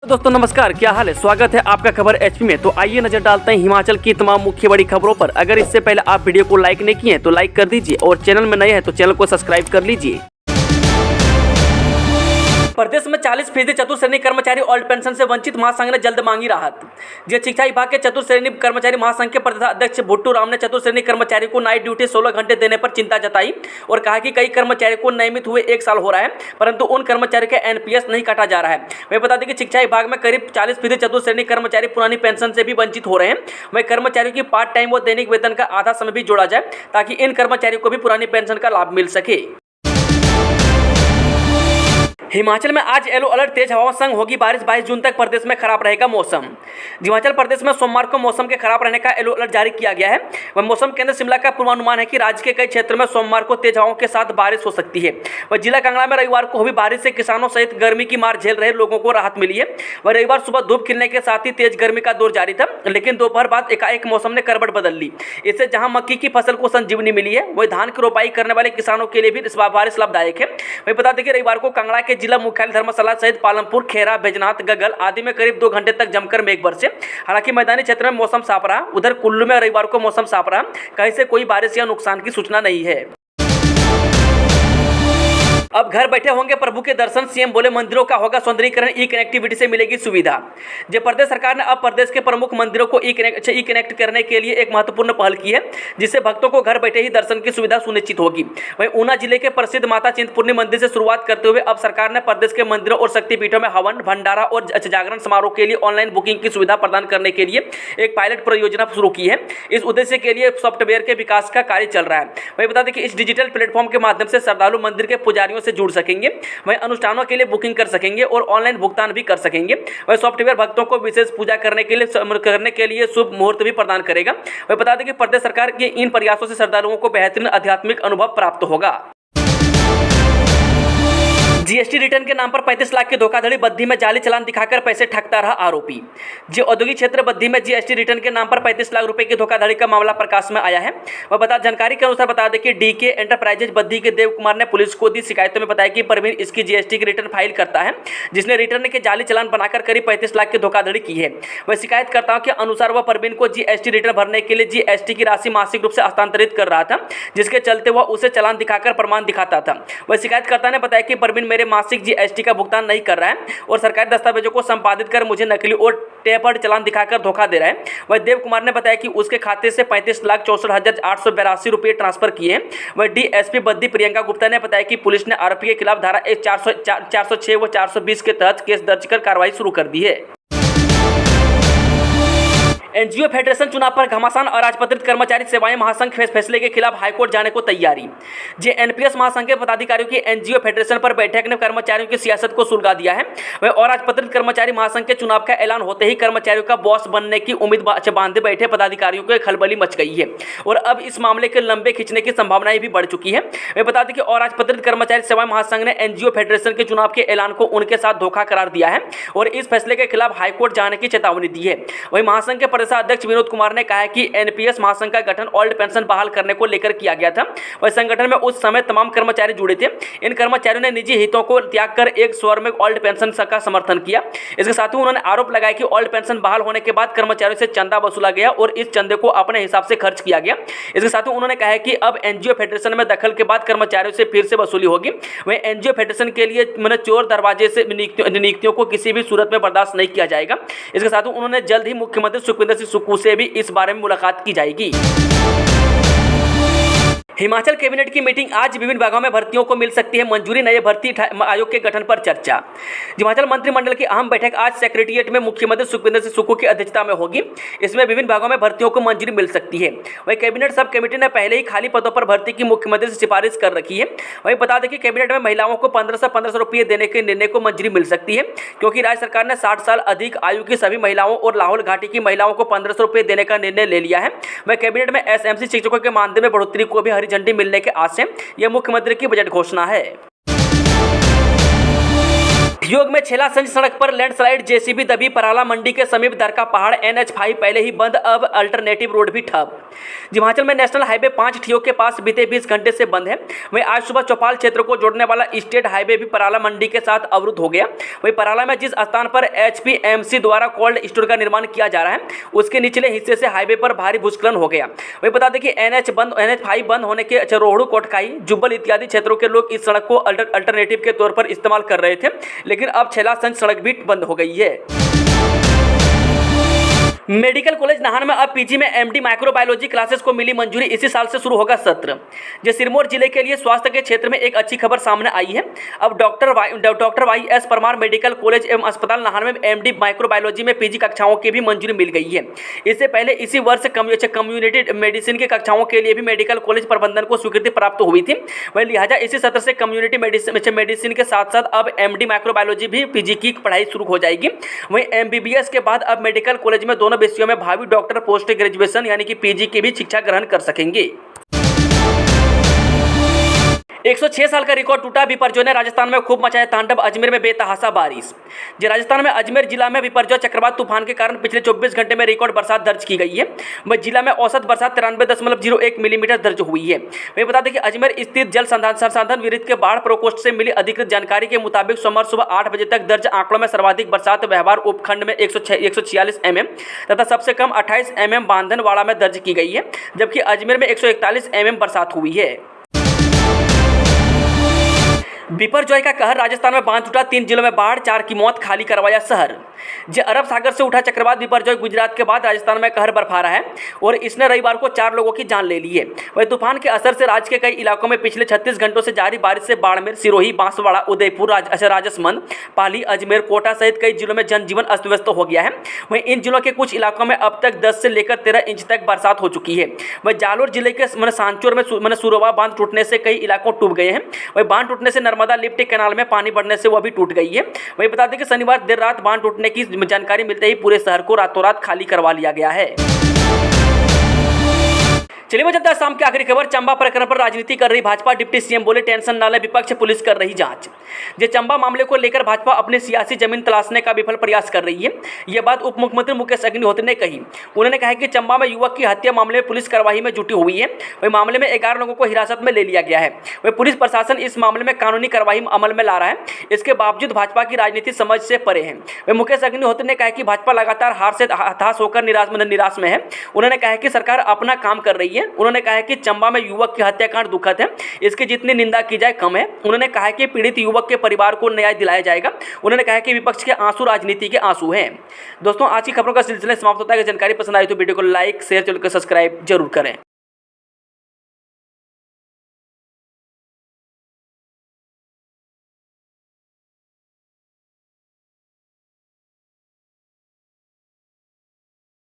तो दोस्तों नमस्कार, क्या हाल है। स्वागत है आपका खबर एचपी में। तो आइए नजर डालते हैं हिमाचल की तमाम मुख्य बड़ी खबरों पर। अगर इससे पहले आप वीडियो को लाइक नहीं किए हैं तो लाइक कर दीजिए और चैनल में नए हैं तो चैनल को सब्सक्राइब कर लीजिए। प्रदेश में 40% चतुर्श्रेणी कर्मचारी ओल्ड पेंशन से वंचित, महासंघ ने जल्द मांगी राहत। जी, शिक्षा विभाग के चतुर्श्रेणी कर्मचारी महासंघ के प्रदेशाध्यक्ष भुट्टू राम ने चतुर्श्रेणी कर्मचारी को नाइट ड्यूटी 16 घंटे देने पर चिंता जताई और कहा कि कई कर्मचारियों को नियमित हुए 1 साल हो रहा है, परंतु उन कर्मचारियों के एनपीएस नहीं काटा जा रहा है। वही बता दें कि शिक्षा विभाग में करीब 40% चतुर्श्रेणी कर्मचारी पुरानी पेंशन से भी वंचित हो रहे हैं। वही कर्मचारियों की पार्ट टाइम व दैनिक वेतन का आधा समय भी जोड़ा जाए ताकि इन कर्मचारियों को भी पुरानी पेंशन का लाभ मिल सके। हिमाचल में आज येलो अलर्ट, तेज हवाओं संग होगी बारिश। 22 जून तक प्रदेश में खराब रहेगा मौसम। हिमाचल प्रदेश में सोमवार को मौसम के खराब रहने का येलो अलर्ट जारी किया गया है। वह मौसम केंद्र शिमला का पूर्वानुमान है कि राज्य के कई क्षेत्रों में सोमवार को तेज हवाओं के साथ बारिश हो सकती है। वह जिला कांगड़ा में रविवार को हुई बारिश से किसानों सहित गर्मी की मार झेल रहे लोगों को राहत मिली है। वह रविवार सुबह धूप खिलने के साथ ही तेज गर्मी का दौर जारी था, लेकिन दोपहर बाद एकाएक मौसम ने करवट बदल ली। इससे जहां मक्की की फसल को संजीवनी मिली है, वही धान की रोपाई करने वाले किसानों के लिए भी इस बारिश लाभदायक है। वही बता दें कि रविवार को कांगड़ा के जिला मुख्यालय धर्मशाला सहित पालमपुर, खेरा, बैजनाथ, गगल आदि में करीब 2 घंटे तक जमकर मेघ बरसे। हालांकि मैदानी क्षेत्र में मौसम साफ रहा। उधर कुल्लू में रविवार को मौसम साफ रहा, कहीं से कोई बारिश या नुकसान की सूचना नहीं है। अब घर बैठे होंगे प्रभु के दर्शन, सीएम बोले मंदिरों का होगा सौंदर्यीकरण, ई कनेक्टिविटी से मिलेगी सुविधा। जब प्रदेश सरकार ने अब प्रदेश के प्रमुख मंदिरों को ई कनेक्ट करने के लिए एक महत्वपूर्ण पहल की है, जिससे भक्तों को घर बैठे ही दर्शन की सुविधा सुनिश्चित होगी। वहीं ऊना जिले के प्रसिद्ध माता चिंतपूर्णी मंदिर से शुरुआत करते हुए अब सरकार ने प्रदेश के मंदिरों और शक्तिपीठों में हवन, भंडारा और जागरण समारोह के लिए ऑनलाइन बुकिंग की सुविधा प्रदान करने के लिए एक पायलट परियोजना शुरू की है। इस उद्देश्य के लिए सॉफ्टवेयर के विकास का कार्य चल रहा है। वही बता दें कि इस डिजिटल प्लेटफॉर्म के माध्यम से श्रद्धालु मंदिर के पुजारियों से जुड़ सकेंगे, वहीं अनुष्ठानों के लिए बुकिंग कर सकेंगे और ऑनलाइन भुगतान भी कर सकेंगे। वही सॉफ्टवेयर भक्तों को विशेष पूजा करने के लिए शुभ मुहूर्त भी प्रदान करेगा। वही बता दें कि प्रदेश सरकार के इन प्रयासों से श्रद्धालुओं को बेहतरीन आध्यात्मिक अनुभव प्राप्त होगा। जीएसटी रिटर्न के नाम पर 35 लाख की धोखाधड़ी, बद्दी में जाली चालान दिखाकर पैसे ठगता रहा आरोपी। जी, औद्योगिक क्षेत्र बद्दी में जीएसटी रिटर्न के नाम पर 35 लाख रुपए की धोखाधड़ी का मामला प्रकाश में आया है। वह जानकारी के अनुसार बता दें कि डीके एंटरप्राइजेज बद्दी के देव कुमार ने पुलिस को दी शिकायतों में बताया कि प्रवीण इसकी जीएसटी की रिटर्न फाइल करता है, जिसने रिटर्न के जाली चालान बनाकर करीब 35 लाख की धोखाधड़ी की है। वह शिकायतकर्ताओं के अनुसार वह प्रवीण को जीएसटी रिटर्न भरने के लिए जीएसटी की राशि मासिक रूप से हस्तांतरित कर रहा था, जिसके चलते वह उसे चालान दिखाकर प्रमाण दिखाता था। वह शिकायतकर्ता ने बताया कि प्रवीण मेरे मासिक जीएसटी का भुगतान नहीं कर रहा है और सरकारी दस्तावेजों को संपादित कर मुझे नकली और टेपर्ड चालान दिखाकर धोखा दे रहा है। वह देव कुमार ने बताया कि उसके खाते से 35,64,882 रुपये ट्रांसफर किए हैं। वह डीएसपी बद्दी प्रियंका गुप्ता ने बताया कि पुलिस ने आरोपी के खिलाफ धारा 406 व 420 के तहत केस दर्ज कर कार्रवाई शुरू कर दी है। एनजीओ फेडरेशन चुनाव पर घमासान, अराजपत्रित कर्मचारी सेवाएं महासंघ फैसले के खिलाफ हाईकोर्ट जाने को तैयारी। जे एनपीएस महासंघ के पदाधिकारियों की एनजीओ फेडरेशन पर बैठक ने कर्मचारियों की सियासत को सुलगा दिया है। वह अराजपत्रित कर्मचारी महासंघ के चुनाव का ऐलान होते ही कर्मचारियों का बॉस बनने की उम्मीद बांधे बैठे पदाधिकारियों को खलबली मच गई है और अब इस मामले के लंबे खींचने की संभावनाएं भी बढ़ चुकी है। वे बता दें कि अराजपत्रित कर्मचारी सेवाएं महासंघ ने एनजीओ फेडरेशन के चुनाव के ऐलान को उनके साथ धोखा करार दिया है और इस फैसले के खिलाफ हाईकोर्ट जाने की चेतावनी दी है। वहीं महासंघ के अध्यक्ष विनोद कुमार ने कहा है कि एनपीएस महासंघ का गठन ओल्ड पेंशन बहाल करने को लेकर किया गया था। वह संगठन में उस समय तमाम कर्मचारी जुड़े थे। इन कर्मचारियों ने निजी हितों को त्याग कर एक स्वर में ओल्ड पेंशन का समर्थन किया। इसके साथ ही उन्होंने आरोप लगाया कि ओल्ड पेंशन बहाल होने के बाद कर्मचारियों से चंदा वसूला गया और इस चंदे को अपने हिसाब से खर्च किया गया। इसके साथ ही उन्होंने कहा है कि अब एनजीओ फेडरेशन में दखल के बाद कर्मचारियों से फिर से वसूली होगी। वह एनजीओ फेडरेशन के लिए चोर दरवाजे से नियुक्तियों को किसी भी सूरत में बर्दाश्त नहीं किया जाएगा। इसके साथ ही उन्होंने जल्द ही मुख्यमंत्री सुखविंदर सिंह सुक्खू से भी इस बारे में मुलाकात की जाएगी। हिमाचल कैबिनेट की मीटिंग आज, विभिन्न विभागों में भर्तियों को मिल सकती है मंजूरी, नए भर्ती आयोग के गठन पर चर्चा। हिमाचल मंत्रिमंडल की अहम बैठक आज सेक्रेटेरिएट में मुख्यमंत्री सुखविंदर सिंह सुक्खू की अध्यक्षता में होगी। इसमें विभिन्न विभागों में भर्तियों को मंजूरी मिल सकती है। वही कैबिनेट सब कमेटी ने पहले ही खाली पदों पर भर्ती की मुख्यमंत्री से सिफारिश कर रखी है। वही बता दें कि कैबिनेट में महिलाओं को 1500 रुपये देने के निर्णय को मंजूरी मिल सकती है, क्योंकि राज्य सरकार ने 60 साल अधिक आयु की सभी महिलाओं और लाहौल घाटी की महिलाओं को 1500 रुपये देने का निर्णय ले लिया है। वह कैबिनेट में एसएमसी शिक्षकों के मानदेय में बढ़ोतरी को भी हरी झंडी मिलने के आस है। यह मुख्यमंत्री की बजट घोषणा है। योग में छेला संज सड़क पर लैंडस्लाइड, जेसीबी दबी, पराला मंडी के समीप दरका पहाड़, NH5 पहले ही बंद, अब अल्टरनेटिव रोड भी ठप। हिमाचल में नेशनल हाईवे 5 ठियोग के पास बीते 20 घंटे से बंद है। वहीं आज सुबह चौपाल क्षेत्र को जोड़ने वाला स्टेट हाईवे भी पराला मंडी के साथ अवरुद्ध हो गया। वहीं पराला में जिस स्थान पर HPMC द्वारा कोल्ड स्टोर का निर्माण किया जा रहा है, उसके निचले हिस्से से हाईवे पर भारी भूस्खलन हो गया। वहीं बता दें कि NH5 बंद होने के रोहड़ू, कोटखाई, जुब्बल इत्यादि क्षेत्रों के लोग इस सड़क को अल्टरनेटिव के तौर पर इस्तेमाल कर रहे थे, लेकिन अब छेला संज सड़क भी बंद हो गई है। मेडिकल कॉलेज नाहन में अब पीजी में MD माइक्रोबायोलॉजी क्लासेस को मिली मंजूरी, इसी साल से शुरू होगा सत्र। जो सिरमौर जिले के लिए स्वास्थ्य के क्षेत्र में एक अच्छी खबर सामने आई है। अब doctor YS Parmar medical college एवं अस्पताल नाहन में MD माइक्रोबायोलॉजी में PG कक्षाओं की भी मंजूरी मिल गई है। इससे पहले इसी वर्ष कम्युनिटी मेडिसिन की कक्षाओं के लिए भी मेडिकल कॉलेज प्रबंधन को स्वीकृति प्राप्त हुई थी। वही लिहाजा इसी सत्र से कम्युनिटी मेडिसिन के साथ साथ अब MD माइक्रोबायोलॉजी भी PG की पढ़ाई शुरू हो जाएगी। वहीं MBBS के बाद अब मेडिकल कॉलेज में दोनों विषयों में भावी डॉक्टर पोस्ट ग्रेजुएशन यानी कि PG की भी शिक्षा ग्रहण कर सकेंगे। 106 साल का रिकॉर्ड टूटा, बिपरजॉय ने राजस्थान में खूब मचाया तांडव, अजमेर में बेतहाशा बारिश। जो राजस्थान में अजमेर जिला में बिपरजॉय चक्रवात तूफान के कारण पिछले 24 घंटे में रिकॉर्ड बरसात दर्ज की गई है। वह जिला में औसत बरसात 93.01 मिलीमीटर दर्ज हुई है। वही बता दें कि अजमेर स्थित जल संसाधन विभाग के बाढ़ प्रकोष्ठ से मिली अधिकृत जानकारी के मुताबिक सोमवार सुबह 8 बजे तक दर्ज आंकड़ों में सर्वाधिक बरसात व्यवहार उपखंड में 146 mm तथा सबसे कम 28 mm बांधनवाड़ा में दर्ज की गई है, जबकि अजमेर में 141 mm बरसात हुई है। बिपरजॉय का कहर, राजस्थान में बांध टूटा, 3 जिलों में बाढ़, 4 की मौत, खाली करवाया शहर। जो अरब सागर से उठा चक्रवात बिपरजॉय गुजरात के बाद राजस्थान में कहर बरपा रहा है और इसने रविवार को 4 लोगों की जान ले ली है। वही तूफान के असर से राज्य के कई इलाकों में पिछले 36 घंटों से जारी बारिश से बाड़मेर, सिरोही, बांसवाड़ा, उदयपुर, राजसमंद, पाली, अजमेर, कोटा सहित कई जिलों में जनजीवन अस्त व्यस्त हो गया है। वहीं इन जिलों के कुछ इलाकों में अब तक 10 से लेकर 13 इंच तक बरसात हो चुकी है। वही जालोर जिले के सांचौर में सुरवा बांध टूटने से कई इलाकों डूब गए हैं। वही बांध टूटने से नर्मदा लिफ्ट कैनाल में पानी बढ़ने से वह भी टूट गई है। वही बता दें कि शनिवार देर रात बांध टूटने की जानकारी मिलते ही पूरे शहर को रातों रात खाली करवा लिया गया है। चलिए मैं चलता है शाम की आखिरी खबर। चंबा प्रकरण पर राजनीति कर रही भाजपा, डिप्टी CM बोले टेंशन न ले, विपक्ष पुलिस कर रही जांच। जो चंबा मामले को लेकर भाजपा अपनी सियासी जमीन तलाशने का विफल प्रयास कर रही है, यह बात उप मुख्यमंत्री मुकेश अग्निहोत्री ने कही। उन्होंने कहा कि चंबा में युवक की हत्या मामले में पुलिस कार्रवाई में जुटी हुई है। वही मामले में 11 लोगों को हिरासत में ले लिया गया है। वही पुलिस प्रशासन इस मामले में कानूनी कार्रवाई अमल में ला रहा है। इसके बावजूद भाजपा की राजनीति समझ से परे है। वही मुकेश अग्निहोत्री ने कहा कि भाजपा लगातार हार से हताश होकर निराश में है। उन्होंने कहा कि सरकार अपना काम कर रही है। उन्होंने कहा कि चंबा में युवक की हत्याकांड दुखद है, इसकी जितनी निंदा की जाए कम है। उन्होंने कहा कि पीड़ित युवक के परिवार को न्याय दिलाया जाएगा। उन्होंने कहा कि विपक्ष के आंसू राजनीति के आंसू हैं। दोस्तों, आज की खबरों का सिलसिला समाप्त होता है। जानकारी पसंद आई तो वीडियो को लाइक, शेयर, चैनल को सब्सक्राइब जरूर करें।